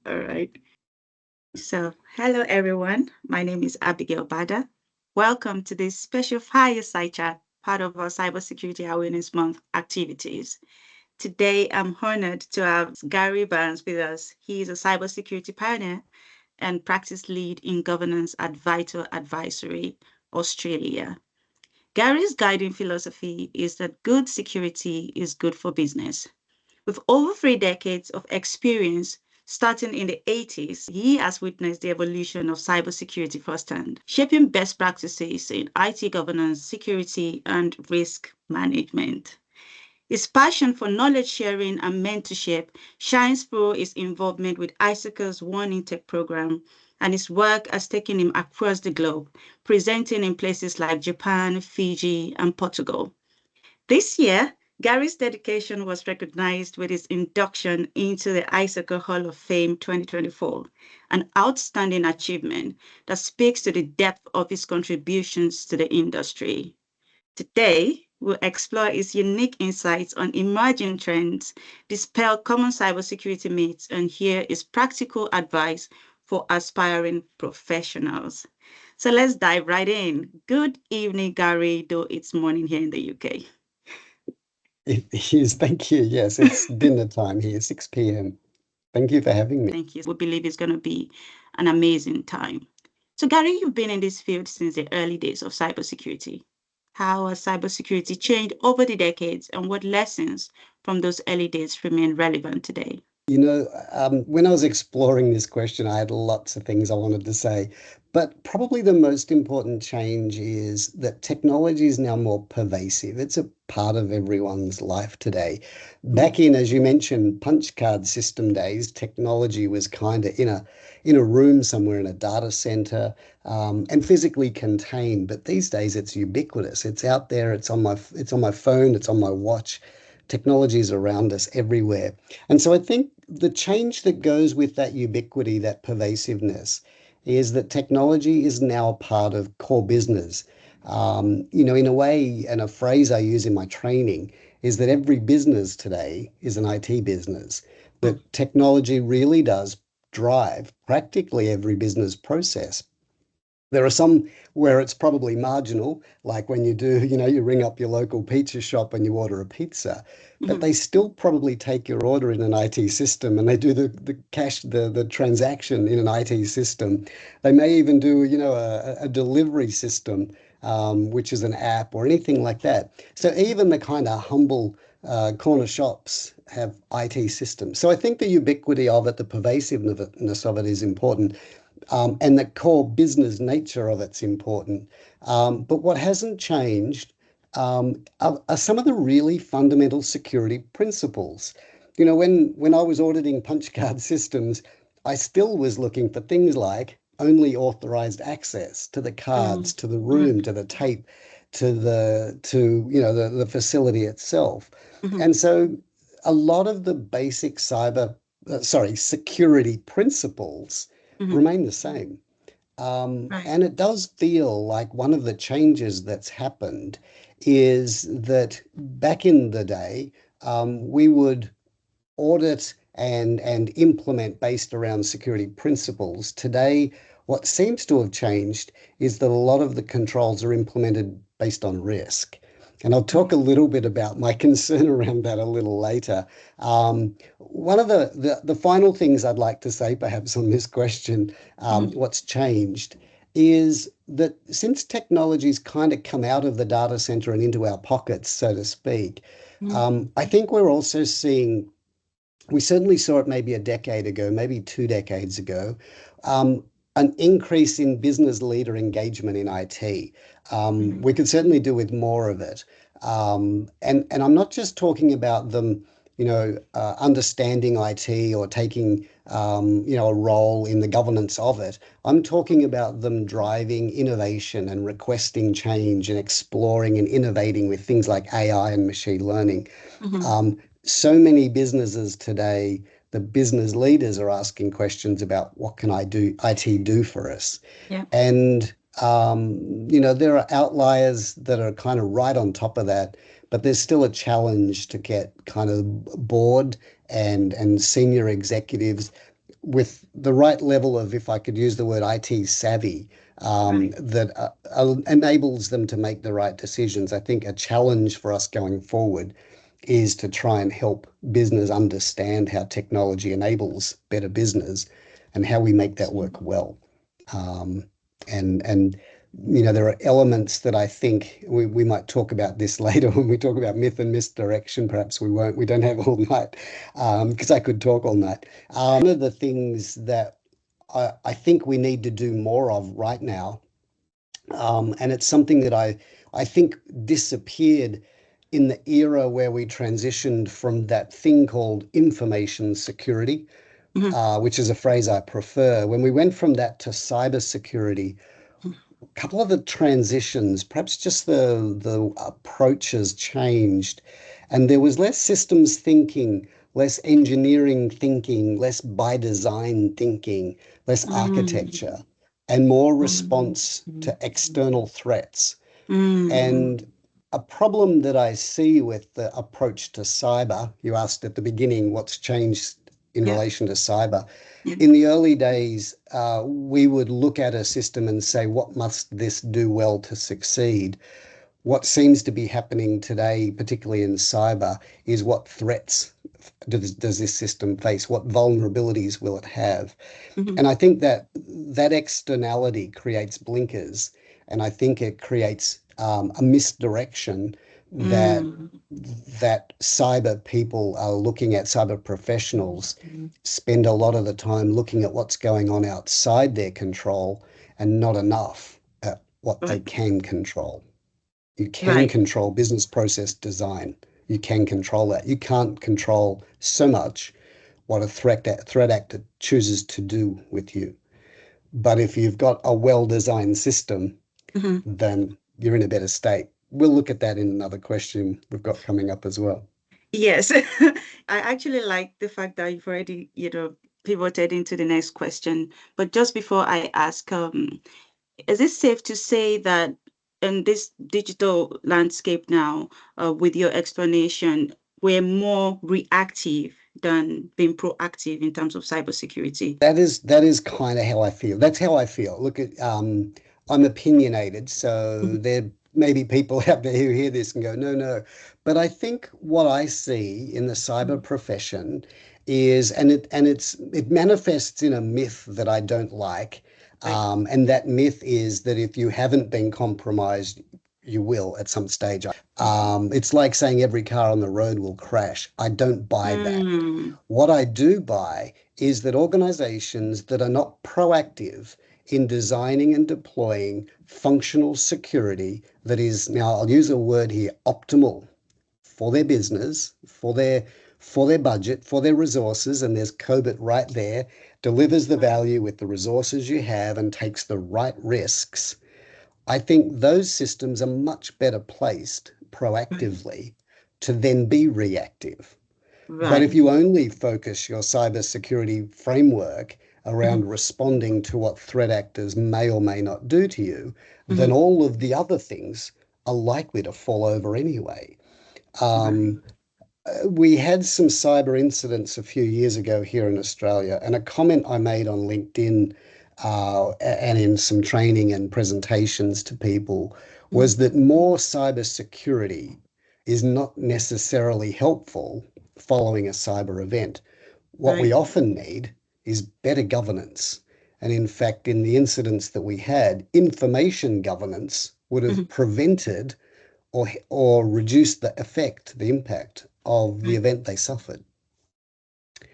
All right. So, hello everyone. My name is Abigail Bada. Welcome to this special Fireside chat, part of our Cybersecurity Awareness Month activities. Today, I'm honored to have Garry Barnes with us. He is a cybersecurity pioneer and practice lead in governance at Vital Advisory, Australia. Gary's guiding philosophy is that good security is good for business. With over 3 decades of experience, starting in the 80s, he has witnessed the evolution of cybersecurity firsthand, shaping best practices in IT governance, security, and risk management. His passion for knowledge sharing and mentorship shines through his involvement with ISACA's One in Tech program, and his work has taken him across the globe, presenting in places like Japan, Fiji, and Portugal. This year, Gary's dedication was recognized with his induction into the ISACA Hall of Fame 2024, an outstanding achievement that speaks to the depth of his contributions to the industry. Today, we'll explore his unique insights on emerging trends, dispel common cybersecurity myths, and hear his practical advice for aspiring professionals. So let's dive right in. Good evening, Gary, though it's morning here in the UK. It is. Thank you. Yes, it's dinner time here, 6 p.m. Thank you for having me. Thank you. We believe it's going to be an amazing time. So, Gary, you've been in this field since the early days of cybersecurity. How has cybersecurity changed over the decades, and what lessons from those early days remain relevant today? When I was exploring this question, I had lots of things I wanted to say, but probably the most important change is that technology is now more pervasive. It's a part of everyone's life today. Mm, Back in, as you mentioned, punch card system days, technology was kind of in a room somewhere in a data center, and physically contained. But these days, it's ubiquitous. It's out there. It's on my phone. It's on my watch. Technology is around us everywhere. And so I think the change that goes with that ubiquity, that pervasiveness, is that technology is now a part of core business. In a way, and a phrase I use in my training is that every business today is an IT business, mm, that technology really does drive practically every business process. There are some where it's probably marginal, like when you ring up your local pizza shop and you order a pizza, but mhm, they still probably take your order in an IT system and they do the transaction in an IT system. They may even do, a delivery system, which is an app or anything like that. So even the kind of humble corner shops have IT systems. So I think the ubiquity of it, the pervasiveness of it is important, and the core business nature of it's important. But what hasn't changed are some of the really fundamental security principles. When I was auditing punch card systems, I still was looking for things like only authorized access to the mm, cards, to the mhm, room, to the tape, to the facility itself. mhm, And so a lot of the basic security principles mhm. remain the same. Right. And it does feel like one of the changes that's happened is that back in the day, we would audit and implement based around security principles. Today, what seems to have changed is that a lot of the controls are implemented based on risk. And I'll talk a Mm, little bit about my concern around that a little later. One of the final things I'd like to say, perhaps on this question, mm, what's changed, is that since technology's kind of come out of the data center and into our pockets, so to speak, mm, I think we're also seeing, we certainly saw it maybe a decade ago, maybe 2 decades ago, um, an increase in business leader engagement in IT. mhm, We could certainly do with more of it. And I'm not just talking about them, understanding IT or taking, a role in the governance of it. I'm talking about them driving innovation and requesting change and exploring and innovating with things like AI and machine learning. mhm. So many businesses today, the business leaders are asking questions about what can IT do for us? Yeah. And there are outliers that are kind of right on top of that, but there's still a challenge to get kind of board and senior executives with the right level of, if I could use the word IT savvy, Right. that enables them to make the right decisions. I think a challenge for us going forward is to try and help business understand how technology enables better business and how we make that work well. Um, and there are elements that I think we might talk about this later when we talk about myth and misdirection. Perhaps we won't. We don't have all night because I could talk all night. One of the things that I think we need to do more of right now, and it's something that I think disappeared in the era where we transitioned from that thing called information security, Mhm. which is a phrase I prefer. When we went from that to cybersecurity, a couple of the transitions, perhaps just the approaches changed, and there was less systems thinking, less engineering thinking, less by design thinking, less architecture, Mm. and more response to external threats. Mm. And a problem that I see with the approach to cyber, you asked at the beginning what's changed in Yeah. relation to cyber. Yeah. In the early days, we would look at a system and say, what must this do well to succeed? What seems to be happening today, particularly in cyber, is what threats does this system face? What vulnerabilities will it have? Mhm. And I think that that externality creates blinkers, and I think it creates a misdirection that Mm. cyber people are looking at, cyber professionals Mm. spend a lot of the time looking at what's going on outside their control and not enough at what they Right. can control. You can Right. control business process design. You can control that. You can't control so much what a threat actor chooses to do with you. But if you've got a well-designed system, Mhm. then you're in a better state. We'll look at that in another question we've got coming up as well. Yes. I actually like the fact that you've already, pivoted into the next question. But just before I ask, is it safe to say that in this digital landscape now, with your explanation, we're more reactive than being proactive in terms of cybersecurity? That is kind of how I feel. That's how I feel. Look at I'm opinionated, so Mhm. there may be people out there who hear this and go, no, no. But I think what I see in the cyber Mhm. profession is, and it manifests in a myth that I don't like. Right. And that myth is that if you haven't been compromised, you will at some stage. It's like saying every car on the road will crash. I don't buy that. Mm. What I do buy is that organizations that are not proactive in designing and deploying functional security that is, now I'll use a word here, optimal for their business, for their budget, for their resources, and there's COBIT right there, delivers the Right. value with the resources you have and takes the right risks. I think those systems are much better placed Right. proactively to then be reactive. But if Right. you only focus your cybersecurity framework Mhm. around responding to what threat actors may or may not do to you, then Mhm. all of the other things are likely to fall over anyway. Right. Um, we had some cyber incidents a few years ago here in Australia, and a comment I made on LinkedIn and in some training and presentations to people Mhm. was that more cybersecurity is not necessarily helpful following a cyber event. What we Right. often need is better governance. And in fact, in the incidents that we had, information governance would have Mhm. prevented or reduced the effect, the impact of the Right. event they suffered.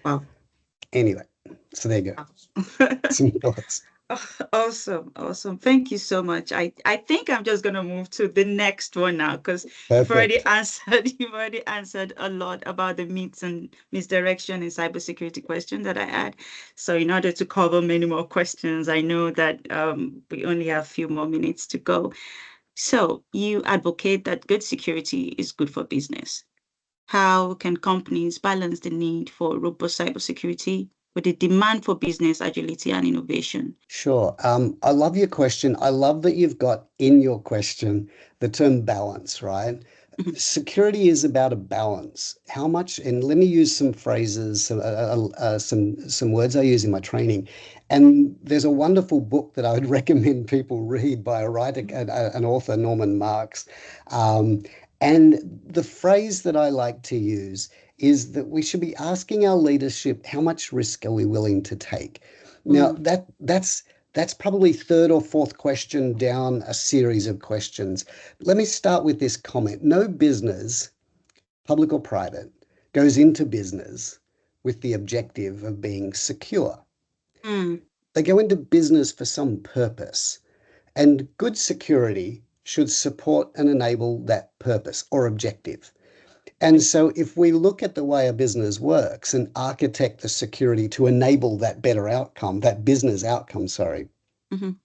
Wow. Anyway, so there you go. Wow. Some thoughts. Awesome, awesome. Thank you so much. I think I'm just gonna move to the next one now because you've already Perfect. answered you've already answered a lot about the myths and misdirection in cybersecurity question that I had. So in order to cover many more questions, I know that we only have a few more minutes to go. So you advocate that good security is good for business. How can companies balance the need for robust cybersecurity with the demand for business agility and innovation? Sure. I love your question. I love that you've got in your question the term balance, right? Mhm. Security is about a balance. How much, and let me use some phrases, some words I use in my training. And there's a wonderful book that I would recommend people read by a writer, an author, Norman Marks. Um, and the phrase that I like to use is that we should be asking our leadership, how much risk are we willing to take? Now, Mm, that's probably third or fourth question down a series of questions. Let me start with this comment. No business, public or private, goes into business with the objective of being secure. mm, They go into business for some purpose, and good security should support and enable that purpose or objective. And right. so, if we look at the way a business works and architect the security to enable that better outcome, that business outcome, sorry, Mhm.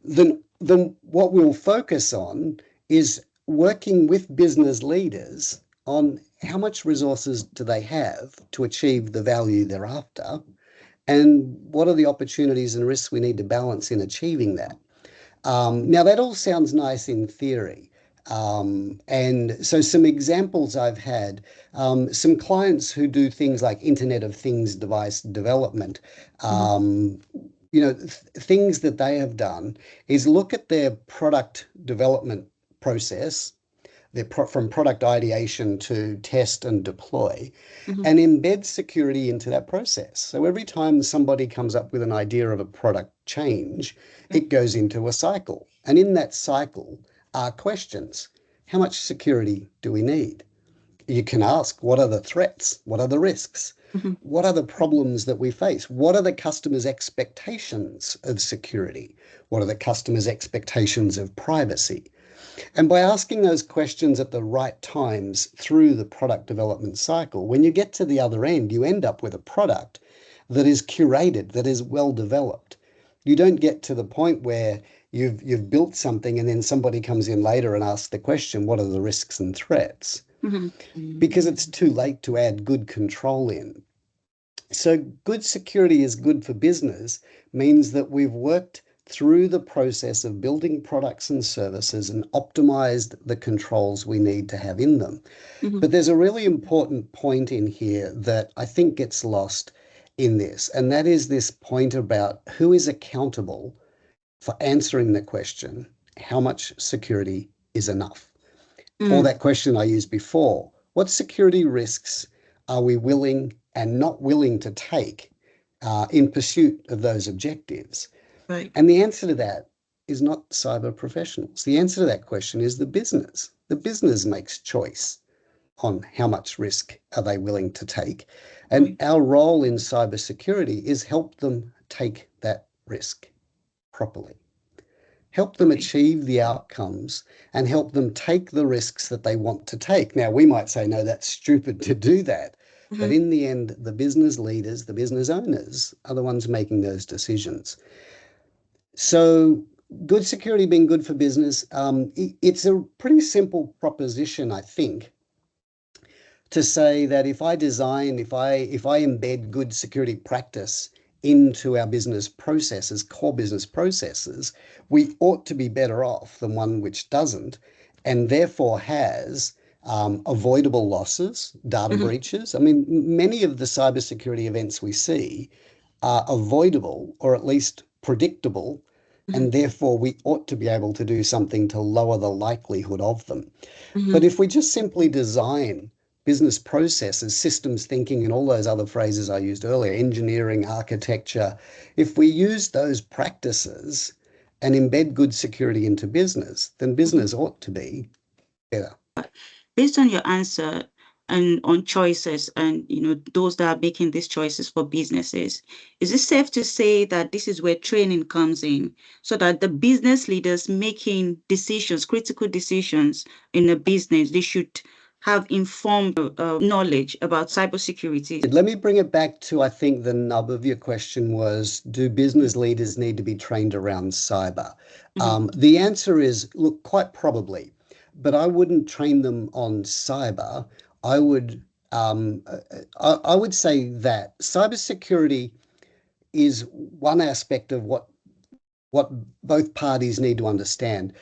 then what we'll focus on is working with business leaders on how much resources do they have to achieve the value they're after, and what are the opportunities and risks we need to balance in achieving that. Now, that all sounds nice in theory. And so, some examples I've had, some clients who do things like Internet of Things device development, Mhm. um, things that they have done is look at their product development process, from product ideation to test and deploy, Mhm. and embed security into that process. So every time somebody comes up with an idea of a product change, Yeah. it goes into a cycle. And in that cycle are questions. How much security do we need? You can ask, what are the threats? What are the risks? Mhm. What are the problems that we face? What are the customers' expectations of security? What are the customers' expectations of privacy? And by asking those questions at the right times through the product development cycle, when you get to the other end, you end up with a product that is curated, that is well developed. You don't get to the point where you've built something and then somebody comes in later and asks the question, what are the risks and threats? Mhm. Because it's too late to add good control in. So, good security is good for business means that we've worked through the process of building products and services and optimized the controls we need to have in them. Mhm. But there's a really important point in here that I think gets lost in this, and that is this point about who is accountable for answering the question, how much security is enough? Or Mm, that question I used before, what security risks are we willing and not willing to take in pursuit of those objectives? right. And the answer to that is not cyber professionals. The answer to that question is the business. The business makes choice on how much risk are they willing to take. And Right. our role in cybersecurity is help them take that risk properly, help them Right. achieve the outcomes, and help them take the risks that they want to take. Now, we might say, no, that's stupid to do that. But Mhm. in the end, the business leaders, the business owners are the ones making those decisions. So, good security being good for business, it's a pretty simple proposition, I think, to say that if I embed good security practice into our business processes, core business processes, we ought to be better off than one which doesn't, and therefore has avoidable losses, data Mhm. breaches. I mean, many of the cybersecurity events we see are avoidable or at least predictable, Mhm. and therefore we ought to be able to do something to lower the likelihood of them. But Mhm. if we just simply design business processes, systems thinking, and all those other phrases I used earlier, engineering, architecture, if we use those practices and embed good security into business, then Mhm. business ought to be better. Based on your answer and on choices and those that are making these choices for businesses, is it safe to say that this is where training comes in so that the business leaders making decisions, critical decisions in a business, they should have informed knowledge about cybersecurity? Let me bring it back to, I think the nub of your question was, do business leaders need to be trained around cyber? Mhm. The answer is, look, quite probably, but I wouldn't train them on cyber. I would, I would say that cybersecurity is one aspect of what both parties need to understand.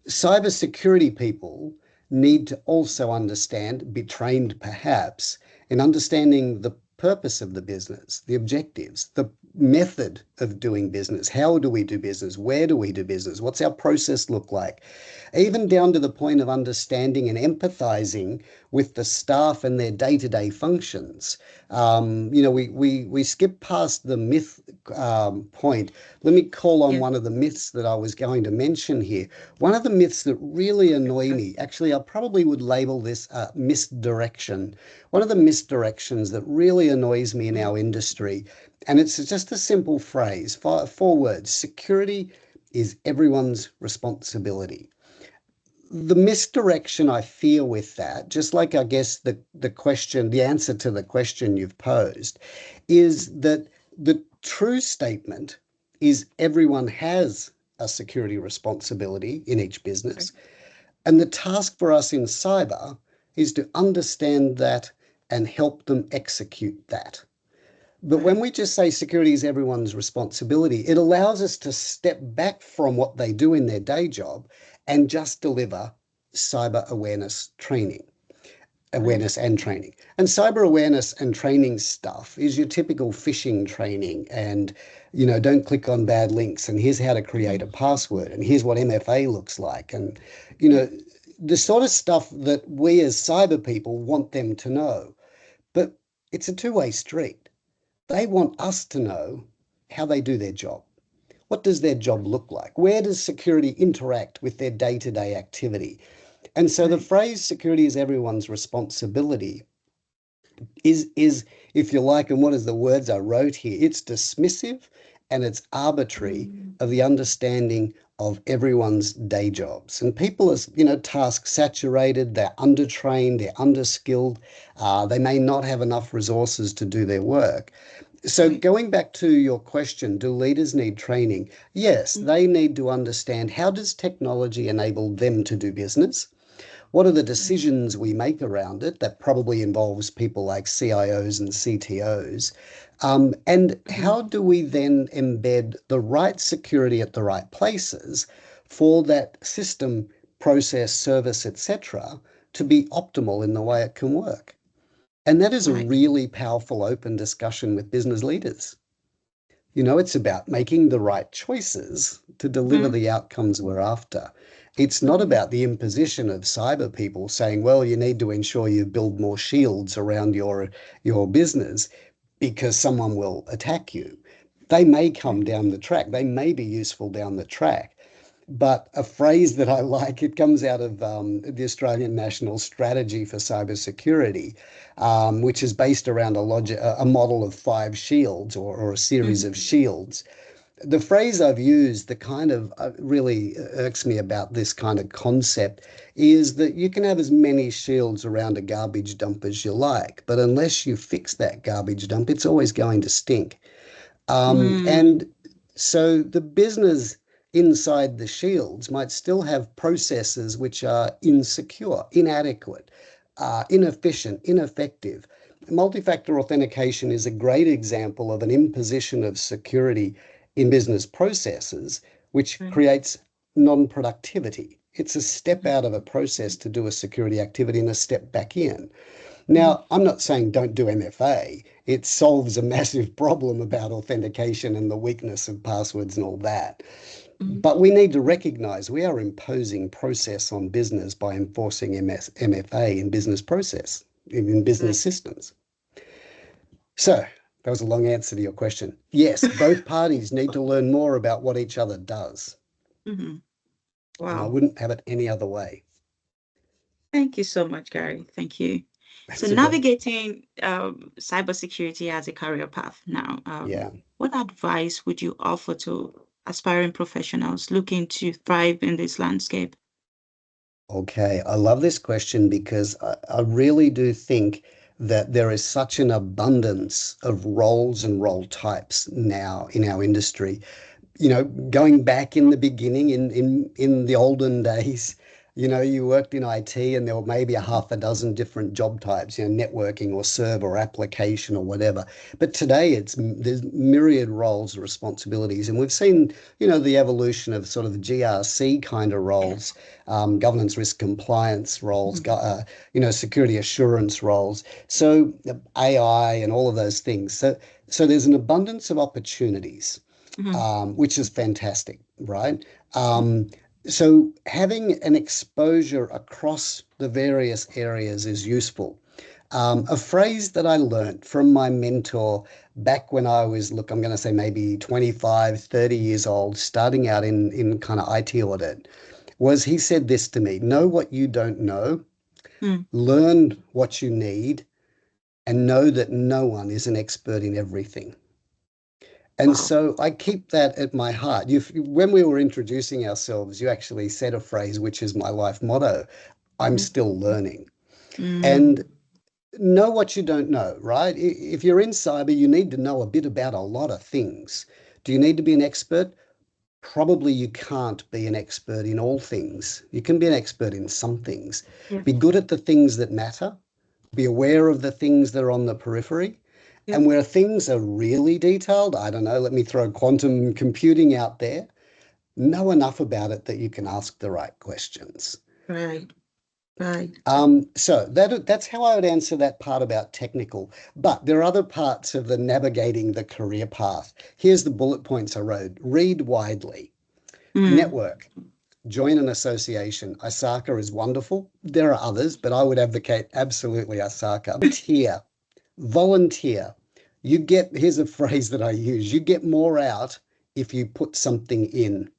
Cybersecurity people need to also understand, be trained perhaps, in understanding the purpose of the business, the objectives, the method of doing business. How do we do business? Where do we do business? What's our process look like? Even down to the point of understanding and empathizing with the staff and their day-to-day functions. We skip past the myth point. Let me call on Yeah. one of the myths that I was going to mention here. One of the myths that really annoy Okay. me, actually, I probably would label this misdirection. One of the misdirections that really annoys me in Mm. our industry, and it's just a simple phrase, four words: security is everyone's responsibility. The misdirection I feel with that, just like I guess the answer to the question you've posed, is that the true statement is everyone has a security responsibility in each Right. business. And the task for us in cyber is to understand that and help them execute that. But when Right. we just say security is everyone's responsibility, it allows us to step back from what they do in their day job and just deliver cyber Right. awareness and training. And cyber awareness and training stuff is your typical phishing training and, don't click on bad links and here's how to create Mhm. a password and here's what MFA looks like. And, you Yeah. know, the sort of stuff that we as cyber people want them to know. But it's a two-way street. They want us to know how they do their job. What does their job look like? Where does security interact with their day-to-day activity? And so the Right. phrase security is everyone's responsibility is, if you like, and what is the words I wrote here? It's dismissive and it's arbitrary Mm. of the understanding of everyone's day jobs. And people are, task saturated, they're undertrained, they're underskilled, they may not have enough resources to do their work. So, Right. going back to your question, do leaders need training? Yes, Mm. they need to understand how does technology enable them to do business? What are the Right. decisions we make around it? That probably involves people like CIOs and CTOs. And Mhm. how do we then embed the right security at the right places for that system, process, service, etc., to be optimal in the way it can work? And that is a Right. really powerful open discussion with business leaders. It's about making the right choices to deliver Mhm. the outcomes we're after. It's not Mhm. about the imposition of cyber people saying, well, you need to ensure you build more shields around your business because someone will attack you. They may come Right. down the track. They may be useful down the track. But a phrase that I like, it comes out of the Australian National Strategy for Cybersecurity, which is based around a model of five shields or a series Mhm. of shields. The phrase I've used that kind of really irks me about this kind of concept is that you can have as many shields around a garbage dump as you like, but unless you fix that garbage dump, it's always going to stink. Mm. And so the business inside the shields might still have processes which are insecure, inadequate, inefficient, ineffective. Multi-factor authentication is a great example of an imposition of security in business processes, which Right. creates non-productivity. It's a step Mhm. out of a process to do a security activity and a step back in. Mhm. Now, I'm not saying don't do MFA. It solves a massive problem about authentication and the weakness of passwords and all that. Mhm. But we need to recognize we are imposing process on business by enforcing MFA in business process, in business Right. systems. So, that was a long answer to your question. Yes, both parties need to learn more about what each other does. Mhm. And I Wow. wouldn't have it any other way. Thank you so much, Gary. Thank you. So That's okay. navigating cybersecurity as a career path now, Yeah. what advice would you offer to aspiring professionals looking to thrive in this landscape? Okay, I love this question because I really do think that there is such an abundance of roles and role types now in our industry. Going back in the beginning, in the olden days, You worked in IT and there were maybe a half a dozen different job types, networking or server or application or whatever. But today there's myriad roles and responsibilities. And we've seen, the evolution of sort of the GRC kind of Yes. roles, governance risk compliance roles, Mhm. security assurance roles. So AI and all of those things. So there's an abundance of opportunities, Mhm. which is fantastic, right? So having an exposure across the various areas is useful. A phrase that I learned from my mentor back when I was, look, I'm going to say maybe 25, 30 years old, starting out in kind of IT audit, was he said this to me: know what you don't know, Mm. learn what you need, and know that no one is an expert in everything. And Wow. so I keep that at my heart. When we were introducing ourselves, you actually said a phrase which is my life motto: I'm Mhm. still learning. Mm. And know what you don't know, right? If you're in cyber, you need to know a bit about a lot of things. Do you need to be an expert? Probably you can't be an expert in all things. You can be an expert in some things. Yeah. Be good at the things that matter, be aware of the things that are on the periphery. Yeah. And where things are really detailed, I don't know, let me throw quantum computing out there, know enough about it that you can ask the right questions. Right. Right. So that's how I would answer that part about technical. But there are other parts of the navigating the career path. Here's the bullet points I wrote: read widely, Mm. network, join an association. ISACA is wonderful. There are others, but I would advocate absolutely ISACA. Volunteer. Here's a phrase that I use: you get more out if you put something in,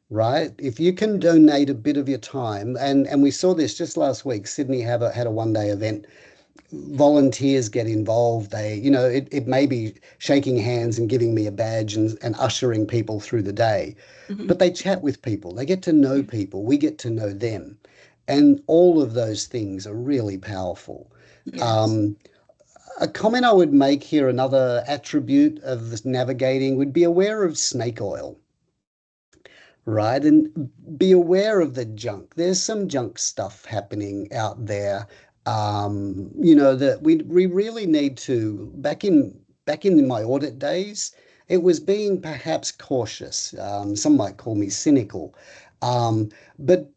right? If you can donate a bit of your time, and we saw this just last week, Sydney had a 1 day event. Volunteers get involved. It may be shaking hands and giving me a badge and ushering people through the day, Mhm. but they chat with people, they get to know Yeah. people, we get to know them. And all of those things are really powerful. Yes. Um, a comment I would make here, another attribute of this navigating, would be aware of snake oil, right? And be aware of the junk. There's some junk stuff happening out there. That we really need to, back in my audit days, it was being perhaps cautious. Some might call me cynical. Um, but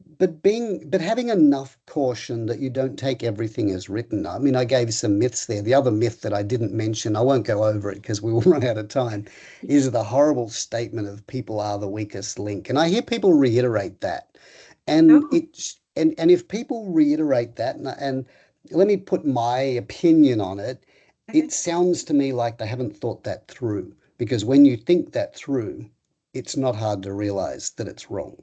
having enough caution that you don't take everything as written. I mean, I gave some myths there. The other myth that I didn't mention, I won't go over it because we will run out of time, is the horrible statement of people are the weakest link. And I hear people reiterate that. And Oh. and if people reiterate that, and let me put my opinion on it, Okay. it sounds to me like they haven't thought that through. Because when you think that through, it's not hard to realize that it's wrong.